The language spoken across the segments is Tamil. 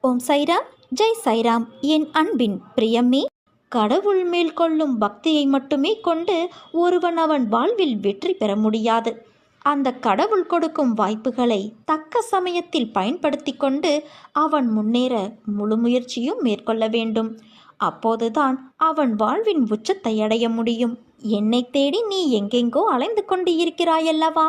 ஓம் சைராம், ஜெய் சைராம். என் அன்பின் பிரியமே, கடவுள் மேல் கொள்ளும் பக்தியை மட்டுமே கொண்டு ஒருவன் அவன் வாழ்வில் வெற்றி பெற முடியாது. அந்த கடவுள் கொடுக்கும் வாய்ப்புகளை தக்க சமயத்தில் பயன்படுத்தி கொண்டு அவன் முன்னேற முழு முயற்சியும் மேற்கொள்ள வேண்டும். அப்போதுதான் அவன் வாழ்வின் உச்சத்தை அடைய முடியும். என்னை தேடி நீ எங்கெங்கோ அலைந்து கொண்டு இருக்கிறாயல்லவா?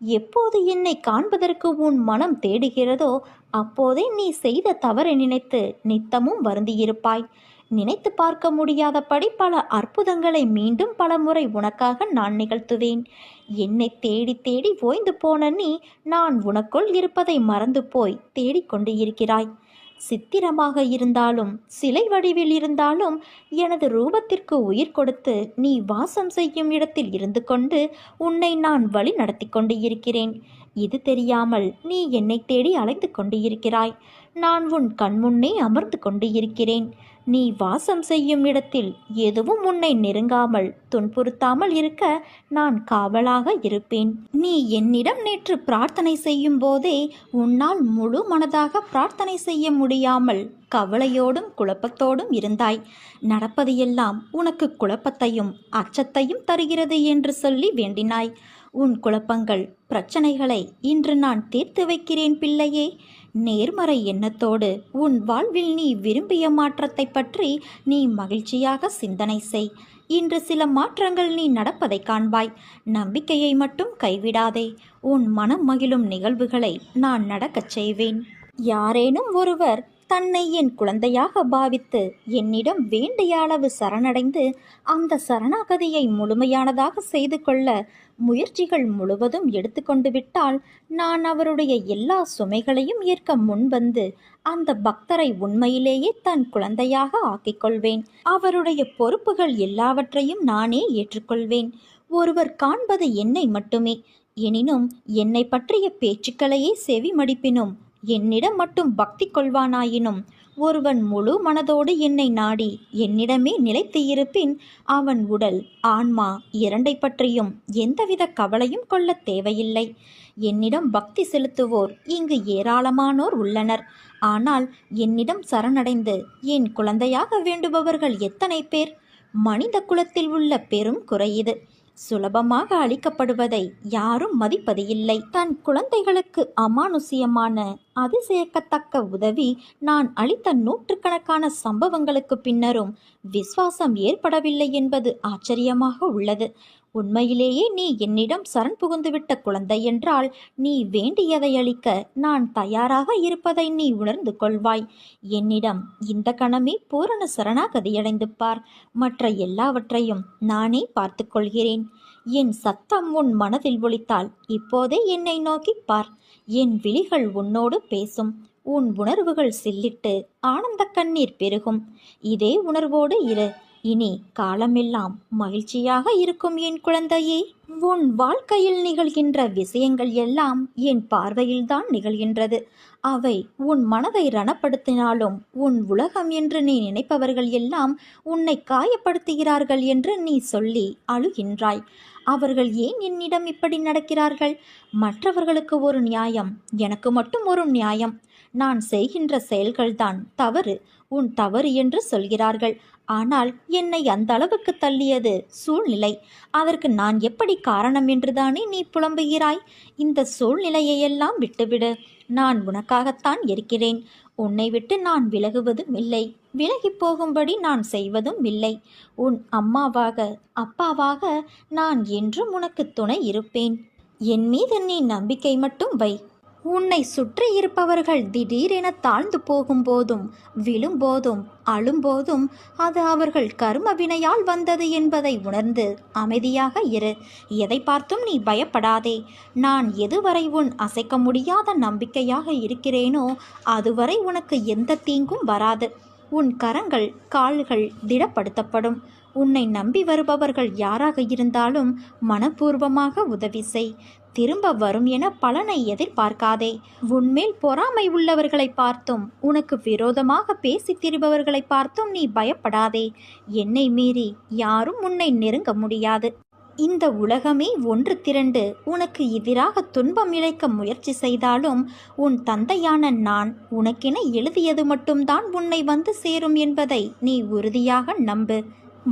எப்போது என்னை காண்பதற்கு உன் மனம் தேடுகிறதோ அப்போதே நீ செய்த தவறை நினைத்து நித்தமும் வருந்தியிருப்பாய். நினைத்து பார்க்க முடியாதபடி பல அற்புதங்களை மீண்டும் பல முறை உனக்காக நான் நிகழ்த்துவேன். என்னை தேடி தேடி ஓய்ந்து போன நீ நான் உனக்குள் இருப்பதை மறந்து போய் தேடிக்கொண்டு இருக்கிறாய். சித்திரமாக இருந்தாலும் சிலை வடிவில் இருந்தாலும் எனது ரூபத்திற்கு உயிர் கொடுத்து நீ வாசம் செய்யும் இடத்தில் இருந்து கொண்டு உன்னை நான் வழி நடத்தி கொண்டு இருக்கிறேன். இது தெரியாமல் நீ என்னை தேடி அலைந்து கொண்டு இருக்கிறாய். நான் உன் கண்முன்னே அமர்ந்து கொண்டு இருக்கிறேன். நீ வாசம் செய்யும் இடத்தில் எதுவும் உன்னை நெருங்காமல் துன்புறுத்தாமல் இருக்க நான் காவலாக இருப்பேன். நீ என்னிடம் நேற்று பிரார்த்தனை செய்யும் போதே உன்னால் முழு மனதாக பிரார்த்தனை செய்ய முடியாமல் கவலையோடும் குழப்பத்தோடும் இருந்தாய். நடப்பது எல்லாம் உனக்கு குழப்பத்தையும் அச்சத்தையும் தருகிறது என்று சொல்லி வேண்டினாய். உன் குழப்பங்கள் பிரச்சனைகளை இன்று நான் தீர்த்து வைக்கிறேன் பிள்ளையே. நேர்மறை எண்ணத்தோடு உன் வாழ்வில் நீ விரும்பிய மாற்றத்தை பற்றி நீ மகிழ்ச்சியாக சிந்தனை செய். இன்று சில மாற்றங்கள் நீ நடப்பதை காண்பாய். நம்பிக்கையை மட்டும் கைவிடாதே. உன் மனம் மகிழும் நிகழ்வுகளை நான் நடக்கச் செய்வேன். யாரேனும் ஒருவர் தன்னை என் குழந்தையாக பாவித்து என்னிடம் வேண்டிய அளவு சரணடைந்து அந்த சரணாகதியை முழுமையானதாக செய்து கொள்ள முயற்சிகள் முழுவதும் எடுத்துக்கொண்டு விட்டால் நான் அவருடைய எல்லா சுமைகளையும் ஏற்க முன்வந்து அந்த பக்தரை உண்மையிலேயே தன் குழந்தையாக ஆக்கிக்கொள்வேன். அவருடைய பொறுப்புகள் எல்லாவற்றையும் நானே ஏற்றுக்கொள்வேன். ஒருவர் காண்பது என்னை மட்டுமே. எனினும் என்னை பற்றிய பேச்சுக்களையே செவி மடிப்பினும் என்னிடம் மட்டும் பக்தி கொள்வானாயினும் ஒருவன் முழு மனதோடு என்னை நாடி என்னிடமே நிலைத்து இருப்பின் அவன் உடல் ஆன்மா இரண்டை பற்றியும் எந்தவித கவலையும் கொள்ள தேவையில்லை. என்னிடம் பக்தி செலுத்துவோர் இங்கு ஏராளமானோர் உள்ளனர். ஆனால் என்னிடம் சரணடைந்து என் குழந்தையாக வேண்டுபவர்கள் எத்தனை பேர்? மனித குலத்தில் உள்ள பெரும் குறை இது. சுலபமாக அளிக்கப்படுவதை யாரும் மதிப்பது இல்லை. தன் குழந்தைகளுக்கு அமானுஷ்யமான அதிசயக்கத்தக்க உதவி நான் அளித்த நூற்றுக்கணக்கான சம்பவங்களுக்கு பின்னரும் விசுவாசம் ஏற்படவில்லை என்பது ஆச்சரியமாக உள்ளது. உண்மையிலேயே நீ என்னிடம் சரண் புகுந்துவிட்ட குழந்தை என்றால் நீ வேண்டியதை அளிக்க நான் தயாராக இருப்பதை நீ உணர்ந்து கொள்வாய். என்னிடம் இந்த கணமே பூரண சரணாகதியடைந்து பார். மற்ற எல்லாவற்றையும் நானே பார்த்து கொள்கிறேன். என் சத்தம் உன் மனதில் ஒலித்தால் இப்போதே என்னை நோக்கி பார். என் விழிகள் உன்னோடு பேசும். உன் உணர்வுகள் சில்லிட்டு ஆனந்த கண்ணீர் பெருகும். இதே உணர்வோடு இரு. இனி காலமெல்லாம் மகிழ்ச்சியாக இருக்கும் என் குழந்தையே. உன் வாழ்க்கையில் நிகழ்கின்ற விஷயங்கள் எல்லாம் என் பார்வையில்தான் நிகழ்கின்றது. அவை உன் மனதை ரணப்படுத்தினாலும் உன் உலகம் என்று நீ நினைப்பவர்கள் எல்லாம் உன்னை காயப்படுத்துகிறார்கள் என்று நீ சொல்லி அழுகின்றாய். அவர்கள் ஏன் என்னிடம் இப்படி நடக்கிறார்கள்? மற்றவர்களுக்கு ஒரு நியாயம், எனக்கு மட்டும் ஒரு நியாயம். நான் செய்கின்ற செயல்கள்தான் தவறு, உன் தவறு என்று சொல்கிறார்கள். ஆனால் என்னை அந்த அளவுக்கு தள்ளியது சூழ்நிலை. அதற்கு நான் எப்படி காரணம் என்றுதானே நீ புலம்புகிறாய்? இந்த சூழ்நிலையெல்லாம் விட்டுவிடு. நான் உனக்காகத்தான் இருக்கிறேன். உன்னை விட்டு நான் விலகுவதும் இல்லை. விலகி போகும்படி நான் செய்வதும் இல்லை. உன் அம்மாவாக அப்பாவாக நான் என்றும் உனக்கு துணை இருப்பேன். என் மீது நீ நம்பிக்கை மட்டும் வை. உன்னை சுற்றி இருப்பவர்கள் திடீரென தாழ்ந்து போகும்போதும் விழும்போதும் அழும்போதும் அது அவர்கள் கர்ம வினையால் வந்தது என்பதை உணர்ந்து அமைதியாக இரு. எதை பார்த்தும் நீ பயப்படாதே. நான் எதுவரை உன் அசைக்க முடியாத நம்பிக்கையாக இருக்கிறேனோ அதுவரை உனக்கு எந்த தீங்கும் வராது. உன் கரங்கள் கால்கள் திடப்படுத்தப்படும். உன்னை நம்பி வருபவர்கள் யாராக இருந்தாலும் மனப்பூர்வமாக உதவி செய். திரும்ப வரும் என பலனை எதிர்பார்க்காதே. உன்மேல் பொறாமை உள்ளவர்களை பார்த்தும் உனக்கு விரோதமாக பேசி திரிபவர்களை பார்த்தும் நீ பயப்படாதே. என்னை மீறி யாரும் உன்னை நெருங்க முடியாது. இந்த உலகமே ஒன்று திரண்டு உனக்கு எதிராக துன்பம் இழைக்க முயற்சி செய்தாலும் உன் தந்தையான நான் உனக்கென எழுதியது மட்டும்தான் உன்னை வந்து சேரும் என்பதை நீ உறுதியாக நம்பு.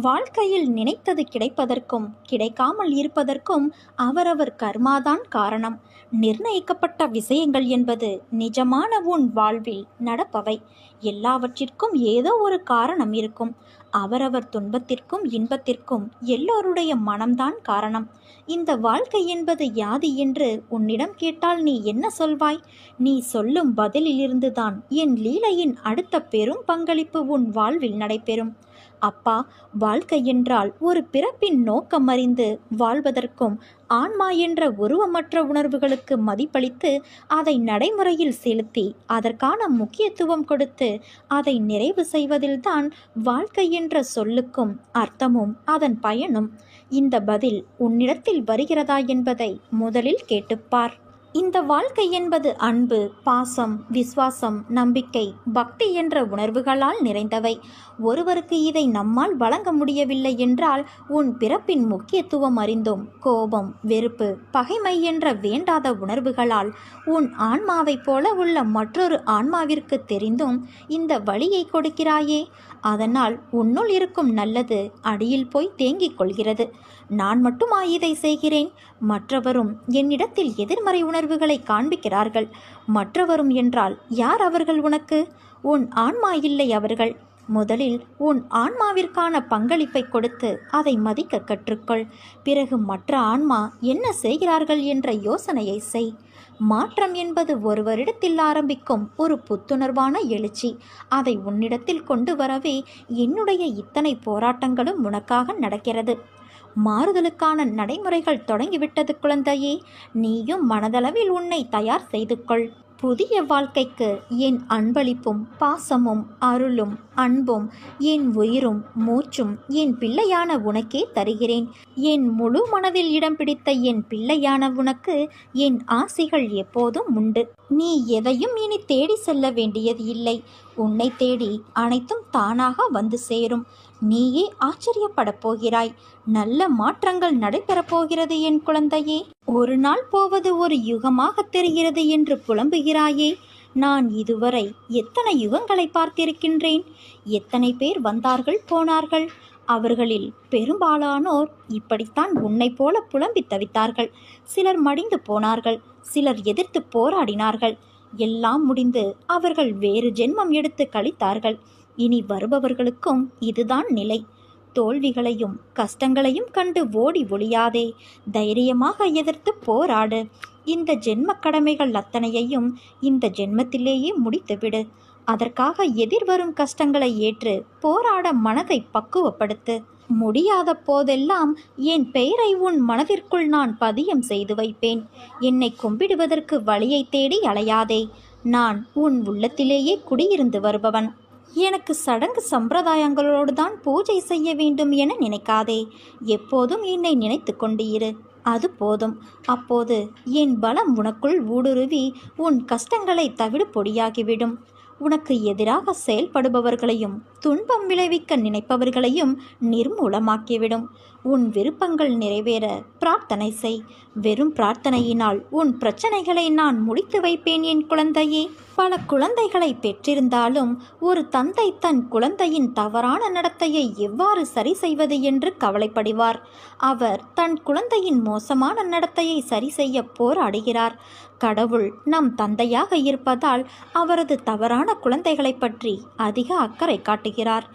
வாழ்க்கையில் நினைத்தது கிடைப்பதற்கும் கிடைக்காமல் இருப்பதற்கும் அவரவர் கர்மாதான் காரணம். நிர்ணயிக்கப்பட்ட விஷயங்கள் என்பது நிஜமான உன் வாழ்வில் நடப்பவை. எல்லாவற்றிற்கும் ஏதோ ஒரு காரணம் இருக்கும். அவரவர் துன்பத்திற்கும் இன்பத்திற்கும் எல்லோருடைய மனம்தான் காரணம். இந்த வாழ்க்கை என்பது யாது என்று உன்னிடம் கேட்டால் நீ என்ன சொல்வாய்? நீ சொல்லும் பதிலிலிருந்துதான் என் லீலையின் அடுத்த பெரும் பங்களிப்பு உன் வாழ்வில் நடைபெறும். அப்பா, வாழ்க்கை என்றால் ஒரு பிறப்பின் நோக்கம் அறிந்து வாழ்வதற்கும் ஆன்மா என்ற உருவமற்ற உணர்வுகளுக்கு மதிப்பளித்து அதை நடைமுறையில் செலுத்தி அதற்கான முக்கியத்துவம் கொடுத்து அதை நிறைவு செய்வதில்தான் வாழ்க்கை என்ற சொல்லுக்கும் அர்த்தமும் அதன் பயனும். இந்த பதில் உன்னிடத்தில் வருகிறதா என்பதை முதலில் கேட்டுப்பார். இந்த வாழ்க்கை என்பது அன்பு, பாசம், விசுவாசம், நம்பிக்கை, பக்தி என்ற உணர்வுகளால் நிறைந்தவை. ஒருவருக்கு இதை நம்மால் வழங்க முடியவில்லை என்றால் உன் பிறப்பின் முக்கியத்துவம் அறிந்தும் கோபம், வெறுப்பு, பகைமை என்ற வேண்டாத உணர்வுகளால் உன் ஆன்மாவைப் போல உள்ள மற்றொரு ஆன்மாவிற்கு தெரிந்தும் இந்த வழியை கொடுக்கிறாயே. அதனால் உன்னுள் இருக்கும் நல்லது அடியில் போய் தேங்கிக் கொள்கிறது. நான் மட்டுமா இதை செய்கிறேன்? மற்றவரும் என்னிடத்தில் எதிர்மறை உணர்வுகளை காண்பிக்கிறார்கள். மற்றவரும் என்றால் யார் அவர்கள் உனக்கு? உன் ஆன்மா இல்லை அவர்கள். முதலில் உன் ஆன்மாவிற்கான பங்களிப்பை கொடுத்து அதை மதிக்க கற்றுக்கொள். பிறகு மற்ற ஆன்மா என்ன செய்கிறார்கள் என்ற யோசனையை செய். மாற்றம் என்பது ஒருவரிடத்தில் ஆரம்பிக்கும் ஒரு புத்துணர்வான எழுச்சி. அதை உன்னிடத்தில் கொண்டு வரவே என்னுடைய இத்தனை போராட்டங்களும் உனக்காக நடக்கிறது. மாறுதலுக்கான நடைமுறைகள் தொடங்கிவிட்டது குழந்தையே. நீயும் மனதளவில் உன்னை தயார் செய்து கொள். புதிய வாழ்க்கைக்கு என் அன்பளிப்பும் பாசமும் அருளும் அன்பும் என் உயிரும் மூச்சும் என் பிள்ளையான உனக்கே தருகிறேன். என் முழு மனதில் இடம் பிடித்த என் பிள்ளையான உனக்கு என் ஆசிகள் எப்போதும் உண்டு. நீ எதையும் இனி தேடி செல்ல வேண்டியது இல்லை. உன்னை தேடி அனைத்தும் தானாக வந்து சேரும். நீயே ஆச்சரியப்படப் போகிறாய். நல்ல மாற்றங்கள் நடைபெறப் போகிறது என் குழந்தையே. ஒரு நாள் போவது ஒரு யுகமாக தெரிகிறது என்று புலம்புகிறாயே. நான் இதுவரை எத்தனை யுகங்களை பார்த்திருக்கின்றேன். எத்தனை பேர் வந்தார்கள் போனார்கள். அவர்களில் பெரும்பாலானோர் இப்படித்தான் உன்னை போல புலம்பி தவித்தார்கள். சிலர் மடிந்து போனார்கள், சிலர் எதிர்த்து போராடினார்கள். எல்லாம் முடிந்து அவர்கள் வேறு ஜென்மம் எடுத்து கழித்தார்கள். இனி வருபவர்களுக்கும் இதுதான் நிலை. தோல்விகளையும் கஷ்டங்களையும் கண்டு ஓடி ஒளியாதே. தைரியமாக எதிர்த்து போராடு. இந்த ஜென்ம கடமைகள் அத்தனையையும் இந்த ஜென்மத்திலேயே முடித்துவிடு. அதற்காக எதிர்வரும் கஷ்டங்களை ஏற்று போராட மனதை பக்குவப்படுத்து. முடியாத போதெல்லாம் என் பெயரை உன் மனதிற்குள் நான் பதியம் செய்து வைப்பேன். என்னை கும்பிடுவதற்கு வழியை தேடி அலையாதே. நான் உன் உள்ளத்திலேயே குடியிருந்து வருபவன். எனக்கு சடங்கு சம்பிரதாயங்களோடு தான் பூஜை செய்ய வேண்டும் என நினைக்காதே. எப்போதும் என்னை நினைத்து கொண்டு இரு. அது போதும். அப்போது என் பலம் உனக்குள் ஊடுருவி உன் கஷ்டங்களை தவிடு பொடியாகிவிடும். உனக்கு எதிராக செயல்படுபவர்களையும் துன்பம் விளைவிக்க நினைப்பவர்களையும் நிர்மூலமாக்கிவிடும். உன் விருப்பங்கள் நிறைவேற பிரார்த்தனை செய். வெறும் பிரார்த்தனையினால் உன் பிரச்சனைகளை நான் முடித்து வைப்பேன் என் குழந்தையே. பல குழந்தைகளை பெற்றிருந்தாலும் ஒரு தந்தை தன் குழந்தையின் தவறான நடத்தையை எவ்வாறு சரி செய்வது என்று கவலைப்படுவார். அவர் தன் குழந்தையின் மோசமான நடத்தையை சரி செய்ய போராடுகிறார். கடவுள் நம் தந்தையாக இருப்பதால் அவரது தவறான குழந்தைகளை பற்றி அதிக அக்கறை காட்டுகிறார்.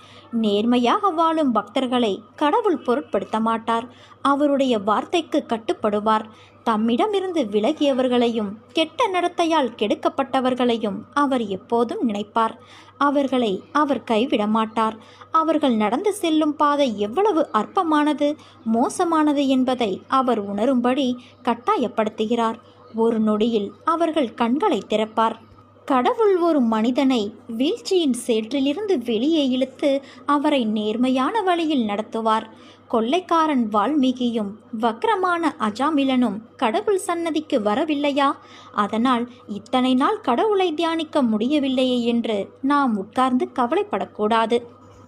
நேர்மையாக வாழும் பக்தர்களை கடவுள் பொருட்படுத்த மாட்டார். அவருடைய வார்த்தைக்கு கட்டுப்படுவார். தம்மிடமிருந்து விலகியவர்களையும் கெட்ட நடத்தையால் கெடுக்கப்பட்டவர்களையும் அவர் எப்போதும் நினைப்பார். அவர்களை அவர் கைவிட மாட்டார். அவர்கள் நடந்து செல்லும் பாதை எவ்வளவு அற்பமானது, மோசமானது என்பதை அவர் உணரும்படி கட்டாயப்படுத்துகிறார். ஒரு நொடியில் அவர்கள் கண்களை திறப்பார். கடவுள் ஒரு மனிதனை வீழ்ச்சியின் சேற்றிலிருந்து வெளியே இழுத்து அவரை நேர்மையான வழியில் நடத்துவார். கொள்ளைக்காரன் வால்மீகியும் வக்ரமான அஜாமிலனும் கடவுள் சன்னதிக்கு வரவில்லையா? அதனால் இத்தனை நாள் கடவுளை தியானிக்க முடியவில்லையே என்று நாம் உட்கார்ந்து கவலைப்படக்கூடாது.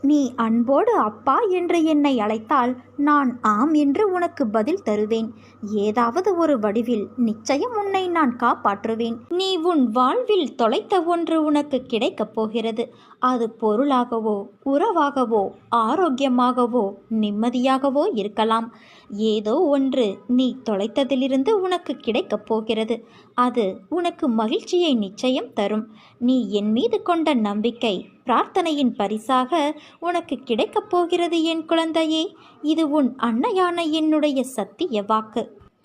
நீ அன்போடு அப்பா என்று என்னை அழைத்தால் நான் ஆம் என்று உனக்கு பதில் தருவேன். ஏதாவது ஒரு வடிவில் நிச்சயம் உன்னை நான் காப்பாற்றுவேன். நீ உன் வாழ்வில் தொலைத்த ஒன்று உனக்கு கிடைக்கப் போகிறது. அது பொருளாகவோ உறவாகவோ ஆரோக்கியமாகவோ நிம்மதியாகவோ இருக்கலாம். ஏதோ ஒன்று நீ தொலைத்ததிலிருந்து உனக்கு கிடைக்கப் போகிறது. அது உனக்கு மகிழ்ச்சியை நிச்சயம் தரும். நீ என் மீது கொண்ட நம்பிக்கை பிரார்த்தனையின் பரிசாக உனக்கு கிடைக்கப் போகிறது என் குழந்தையே. இது உன் அன்னையான என்னுடைய சத்திய வாக்கு.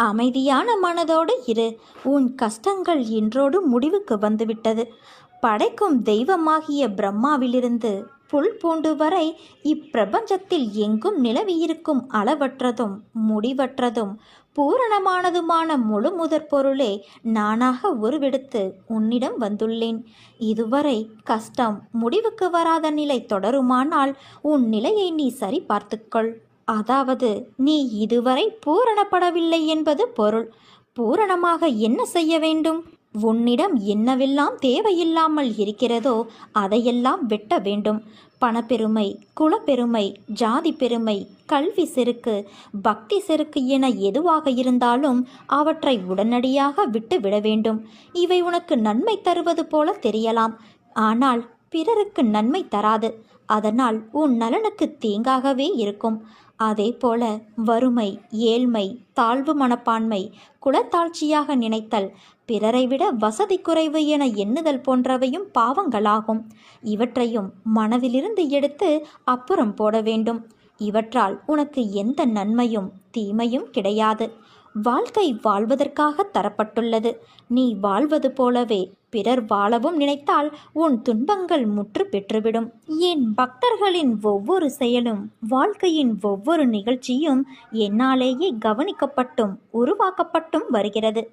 அமைதியான மனதோடு இரு. உன் கஷ்டங்கள் இன்றோடு முடிவுக்கு வந்துவிட்டது. படைக்கும் தெய்வமாகிய பிரம்மாவிலிருந்து புல் பூண்டு வரை இப்பிரபஞ்சத்தில் எங்கும் நிலவியிருக்கும் அளவற்றதும் முடிவற்றதும் பூரணமானதுமான முழு முதற் பொருளே நானாக உருவெடுத்து உன்னிடம் வந்துள்ளேன். இதுவரை கஷ்டம் முடிவுக்கு வராத நிலை தொடருமானால் உன் நிலையை நீ சரி பார்த்துக்கொள். அதாவது நீ இதுவரை பூரணப்படவில்லை என்பது பொருள். பூரணமாக என்ன செய்ய வேண்டும்? உன்னிடம் என்னவெல்லாம் தேவையில்லாமல் இருக்கிறதோ அதையெல்லாம் வெட்ட வேண்டும். பணப்பெருமை, குலப்பெருமை, ஜாதி பெருமை, கல்வி செருக்கு, பக்தி செருக்கு என எதுவாக இருந்தாலும் அவற்றை உடனடியாக விட்டு விட வேண்டும். இவை உனக்கு நன்மை தருவது போல தெரியலாம், ஆனால் பிறருக்கு நன்மை தராது. அதனால் உன் நலனுக்கு தீங்காகவே இருக்கும். அதே போல வறுமை, ஏழ்மை, தாழ்வு மனப்பான்மை, குலத்தாழ்ச்சியாக நினைத்தல், பிறரை விட வசதி குறைவு என எண்ணுதல் போன்றவையும் பாவங்களாகும். இவற்றையும் மனதிலிருந்து எடுத்து அப்புறம் போட வேண்டும். இவற்றால் உனக்கு எந்த நன்மையும் தீமையும் கிடையாது. வாழ்க்கை வாழ்வதற்காக தரப்பட்டுள்ளது. நீ வாழ்வது போலவே பிறர் வாழவும் நினைத்தால் உன் துன்பங்கள் முற்று பெற்றுவிடும். என் பக்தர்களின் ஒவ்வொரு செயலும் வாழ்க்கையின் ஒவ்வொரு நிகழ்ச்சியும் என்னாலேயே கவனிக்கப்பட்டும் உருவாக்கப்பட்டும் வருகிறது.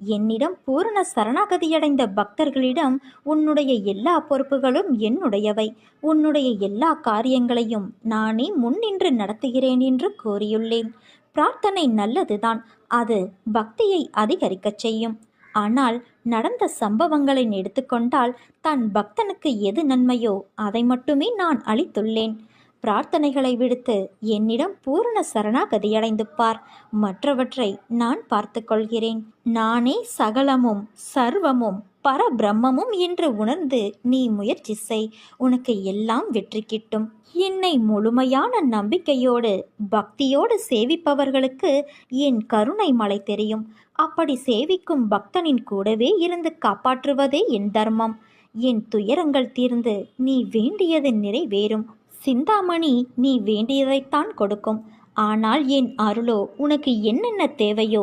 என்னிடம் பூரண சரணாகதியடைந்த பக்தர்களிடம் உன்னுடைய எல்லா பொறுப்புகளும் என்னுடையவை. உன்னுடைய எல்லா காரியங்களையும் நானே முன்னின்று நடத்துகிறேன் என்று கூறியுள்ளேன். பிரார்த்தனை நல்லதுதான். அது பக்தியை அதிகரிக்கச் செய்யும். ஆனால் நடந்த சம்பவங்களை எடுத்துக்கொண்டால் தன் பக்தனுக்கு எது நன்மையோ அதை மட்டுமே நான் அளித்துள்ளேன். பிரார்த்தனைகளை விடுத்து என்னிடம் பூரண சரணாகதியடைந்து பார். மற்றவற்றை நான் பார்த்து கொள்கிறேன். நானே சகலமும் சர்வமும் பரபிரம்மமும் என்று உணர்ந்து நீ முயற்சி செய். உனக்கு எல்லாம் வெற்றி கிட்டும். என்னை முழுமையான நம்பிக்கையோடு பக்தியோடு சேவிப்பவர்களுக்கு என் கருணை மலை தெரியும். அப்படி சேவிக்கும் பக்தனின் கூடவே இருந்து காப்பாற்றுவதே என் தர்மம். என் துயரங்கள் தீர்ந்து நீ வேண்டியது நிறைவேறும். சிந்தாமணி நீ வேண்டியதைத்தான் கொடுக்கும். ஆனால் என் அருளோ உனக்கு என்னென்ன தேவையோ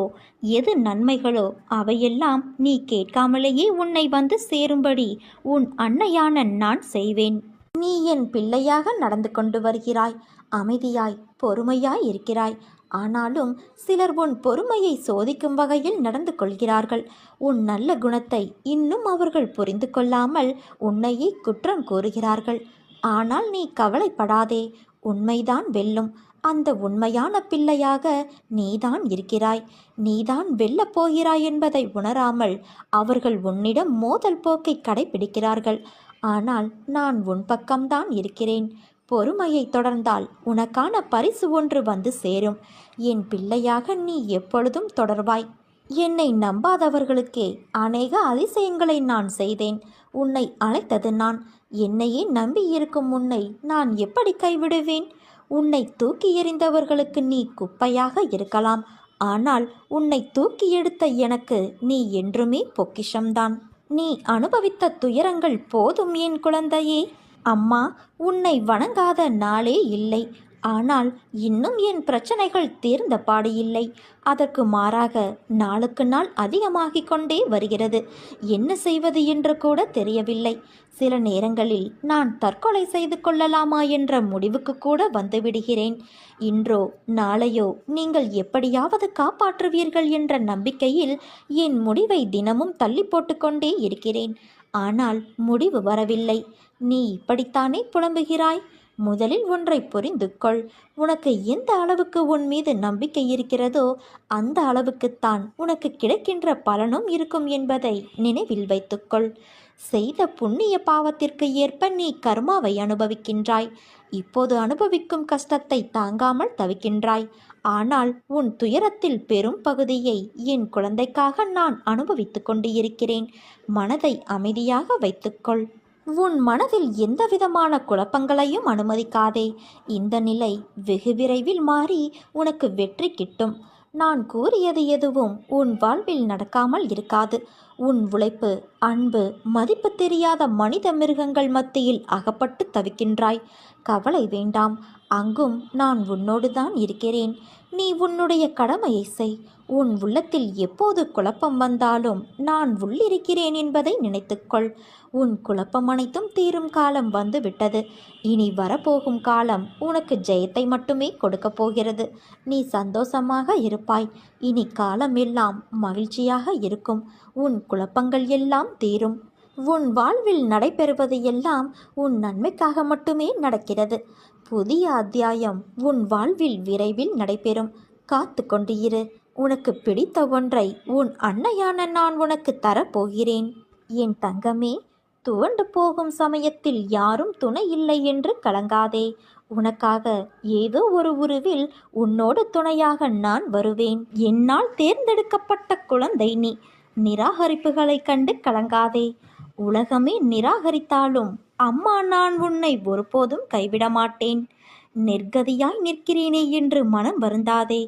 எது நன்மைகளோ அவையெல்லாம் நீ கேட்காமலேயே உன்னை வந்து சேரும்படி உன் அன்னையான நான் செய்வேன். நீ என் பிள்ளையாக நடந்து கொண்டு வருகிறாய். அமைதியாய் பொறுமையாய் இருக்கிறாய். ஆனாலும் சிலர் உன் பொறுமையை சோதிக்கும் வகையில் நடந்து கொள்கிறார்கள். உன் நல்ல குணத்தை இன்னும் அவர்கள் புரிந்து கொள்ளாமல் உன்னையே குற்றம் கூறுகிறார்கள். ஆனால் நீ கவலைப்படாதே. உண்மைதான் வெல்லும். அந்த உண்மையான பிள்ளையாக நீதான் இருக்கிறாய். நீதான் வெல்லப் போகிறாய் என்பதை உணராமல் அவர்கள் உன்னிடம் மோதல் போக்கை கடைபிடிக்கிறார்கள். ஆனால் நான் உன் பக்கம்தான் இருக்கிறேன். பொறுமையை தொடர்ந்தால் உனக்கான பரிசு ஒன்று வந்து சேரும். என் பிள்ளையாக நீ எப்பொழுதும் தொடர்வாய். என்னை நம்பாதவர்களுக்கே அநேக அதிசயங்களை நான் செய்தேன். உன்னை அழைத்தது நான். என்னையே நம்பியிருக்கும் உன்னை நான் எப்படி கைவிடுவேன்? உன்னை தூக்கி எறிந்தவர்களுக்கு நீ குப்பையாக இருக்கலாம். ஆனால் உன்னை தூக்கி எடுத்த எனக்கு நீ என்றுமே பொக்கிஷம்தான். நீ அனுபவித்த துயரங்கள் போதும் என் குழந்தையே. அம்மா உன்னை வணங்காத நாளே இல்லை. ஆனால் இன்னும் என் பிரச்சனைகள் தீர்ந்த பாடு இல்லை. அதற்கு மாறாக நாளுக்கு நாள் அதிகமாகிக் கொண்டே வருகிறது. என்ன செய்வது என்று கூட தெரியவில்லை. சில நேரங்களில் நான் தற்கொலை செய்து கொள்ளலாமா என்ற முடிவுக்கு கூட வந்துவிடுகிறேன். இன்றோ நாளையோ நீங்கள் எப்படியாவது காப்பாற்றுவீர்கள் என்ற நம்பிக்கையில் என் முடிவை தினமும் தள்ளி போட்டுக்கொண்டே இருக்கிறேன். ஆனால் முடிவு வரவில்லை. நீ இப்படித்தானே புலம்புகிறாய்? முதலில் ஒன்றை புரிந்து கொள். உனக்கு எந்த அளவுக்கு உன் மீது நம்பிக்கை இருக்கிறதோ அந்த அளவுக்குத்தான் உனக்கு கிடைக்கின்ற பலனும் இருக்கும் என்பதை நினைவில் வைத்துக்கொள். செய்த புண்ணிய பாவத்திற்கு ஏற்ப நீ கர்மாவை அனுபவிக்கின்றாய். இப்போது அனுபவிக்கும் கஷ்டத்தை தாங்காமல் தவிக்கின்றாய். ஆனால் உன் துயரத்தில் பெரும் பகுதியை என் குழந்தைக்காக நான் அனுபவித்து கொண்டு இருக்கிறேன். மனதை அமைதியாக வைத்துக்கொள். உன் மனதில் எந்தவிதமான குழப்பங்களையும் அனுமதிக்காதே. இந்த நிலை வெகு விரைவில் மாறி உனக்கு வெற்றி கிட்டும். நான் கூறியது எதுவும் உன் வாழ்வில் நடக்காமல் இருக்காது. உன் உழைப்பு, அன்பு, மதிப்பு தெரியாத மனித மிருகங்கள் மத்தியில் அகப்பட்டு தவிக்கின்றாய். கவலை வேண்டாம். அங்கும் நான் உன்னோடு தான் இருக்கிறேன். நீ உன்னுடைய கடமையை செய். உன் உள்ளத்தில் எப்போது குழப்பம் வந்தாலும் நான் உள்ளிருக்கிறேன் என்பதை நினைத்துக்கொள். உன் குழப்பம் அனைத்தும் தீரும் காலம் வந்துவிட்டது. இனி வரப்போகும் காலம் உனக்கு ஜெயத்தை மட்டுமே கொடுக்கப் போகிறது. நீ சந்தோஷமாக இருப்பாய். இனி காலம் எல்லாம் மகிழ்ச்சியாக இருக்கும். உன் குழப்பங்கள் எல்லாம் தீரும். உன் வாழ்வில் நடைபெறுவது எல்லாம் உன் நன்மைக்காக மட்டுமே நடக்கிறது. புதிய அத்தியாயம் உன் வாழ்வில் விரைவில் நடைபெறும். காத்து கொண்டு இரு. உனக்கு பிடித்த ஒன்றை உன் அன்னையான நான் உனக்கு தரப்போகிறேன். என் தங்கமே, துவண்டு போகும் சமயத்தில் யாரும் துணை இல்லை என்று கலங்காதே. உனக்காக ஏதோ ஒரு உருவில் உன்னோடு துணையாக நான் வருவேன். என்னால் தேர்ந்தெடுக்கப்பட்ட குழந்தை நீ. நிராகரிப்புகளை கண்டு கலங்காதே. உலகமே நிராகரித்தாலும் அம்மா நான் உன்னை ஒருபோதும் கைவிட மாட்டேன். நெர்கதியாய் நிற்கிறேனே என்று மனம் வருந்தாதே.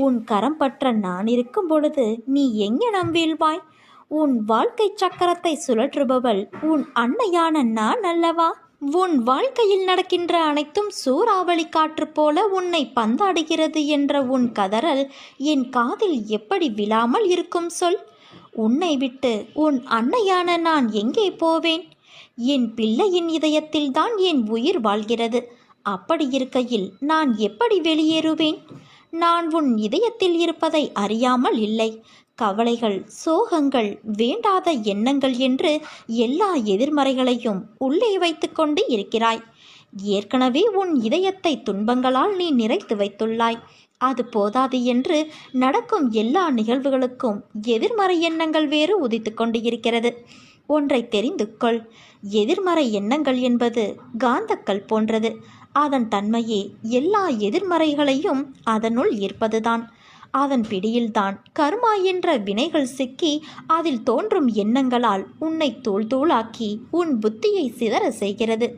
உன் கரம் பற்ற நான் இருக்கும் பொழுது நீ எங்கனம் வீழ்வாய்? உன் வாழ்க்கை சக்கரத்தை சுழற்றுபவள் உன் அன்னையான நான் அல்லவா? உன் வாழ்க்கையில் நடக்கின்ற அனைத்தும் சூறாவளி காற்று போல உன்னை பந்தாடுகிறது என்ற உன் கதறல் என் காதில் எப்படி விழாமல் இருக்கும் சொல்? உன்னை விட்டு உன் அன்னையான நான் எங்கே போவேன்? என் பிள்ளையின் இதயத்தில்தான் என் உயிர் வாழ்கிறது. அப்படி இருக்கையில் நான் எப்படி வெளியேறுவேன்? நான் உன் இதயத்தில் இருப்பதை அறியாமல் இல்லை. கவலைகள், சோகங்கள், வேண்டாத எண்ணங்கள் என்று எல்லா எதிர்மறைகளையும் உள்ளே வைத்து கொண்டு இருக்கிறாய். ஏற்கனவே உன் இதயத்தை துன்பங்களால் நீ நிறைத்து வைத்துள்ளாய். அது போதாது என்று நடக்கும் எல்லா நிகழ்வுகளுக்கும் எதிர்மறை எண்ணங்கள் வேறு உதித்து கொண்டு இருக்கிறது. ஒன்றை தெரிந்து கொள். எதிர்மறை எண்ணங்கள் என்பது காந்தக்கல் போன்றது. அதன் தன்மையே எல்லா எதிர்மறைகளையும் அதனுள் ஈர்ப்பதுதான். அதன் பிடியில்தான் கர்மா என்ற வினைகள் சிக்கி அதில் தோன்றும் எண்ணங்களால் உன்னை தூள் தூளாக்கி உன் புத்தியை சிதற செய்கிறது.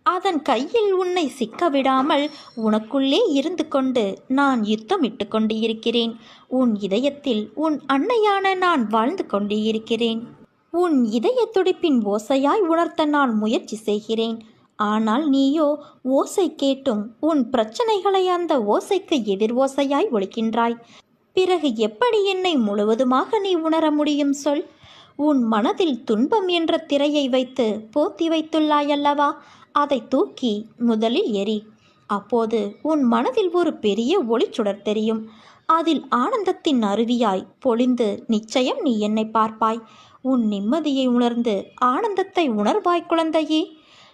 அதன் கையில் உன்னை சிக்க விடாமல் உனக்குள்ளே இருந்து கொண்டு நான் யுத்தமிட்டு கொண்டு இருக்கிறேன். உன் இதயத்தில் உன் அன்னையான நான் வாழ்ந்து கொண்டு இருக்கிறேன். உன் இதய துடிப்பின் ஓசையாய் உணர்த்த நான் முயற்சி செய்கிறேன். ஆனால் நீயோ ஓசை கேட்டும் உன் பிரச்சனைகளை அந்த ஓசைக்கு எதிர் ஓசையாய் ஒலிக்கின்றாய். பிறகு எப்படி என்னை முழுவதுமாக நீ உணர முடியும் சொல்? உன் மனதில் துன்பம் என்ற திரையை வைத்து போத்தி வைத்துள்ளாயல்லவா? அதை தூக்கி முதலில் எரி. அப்போது உன் மனதில் ஒரு பெரிய ஒளிச்சுடர் தெரியும். அதில் ஆனந்தத்தின் அருவியாய் பொழிந்து நிச்சயம் நீ என்னை பார்ப்பாய். உன் நிம்மதியை உணர்ந்து ஆனந்தத்தை உணர்வாய் குழந்தையே.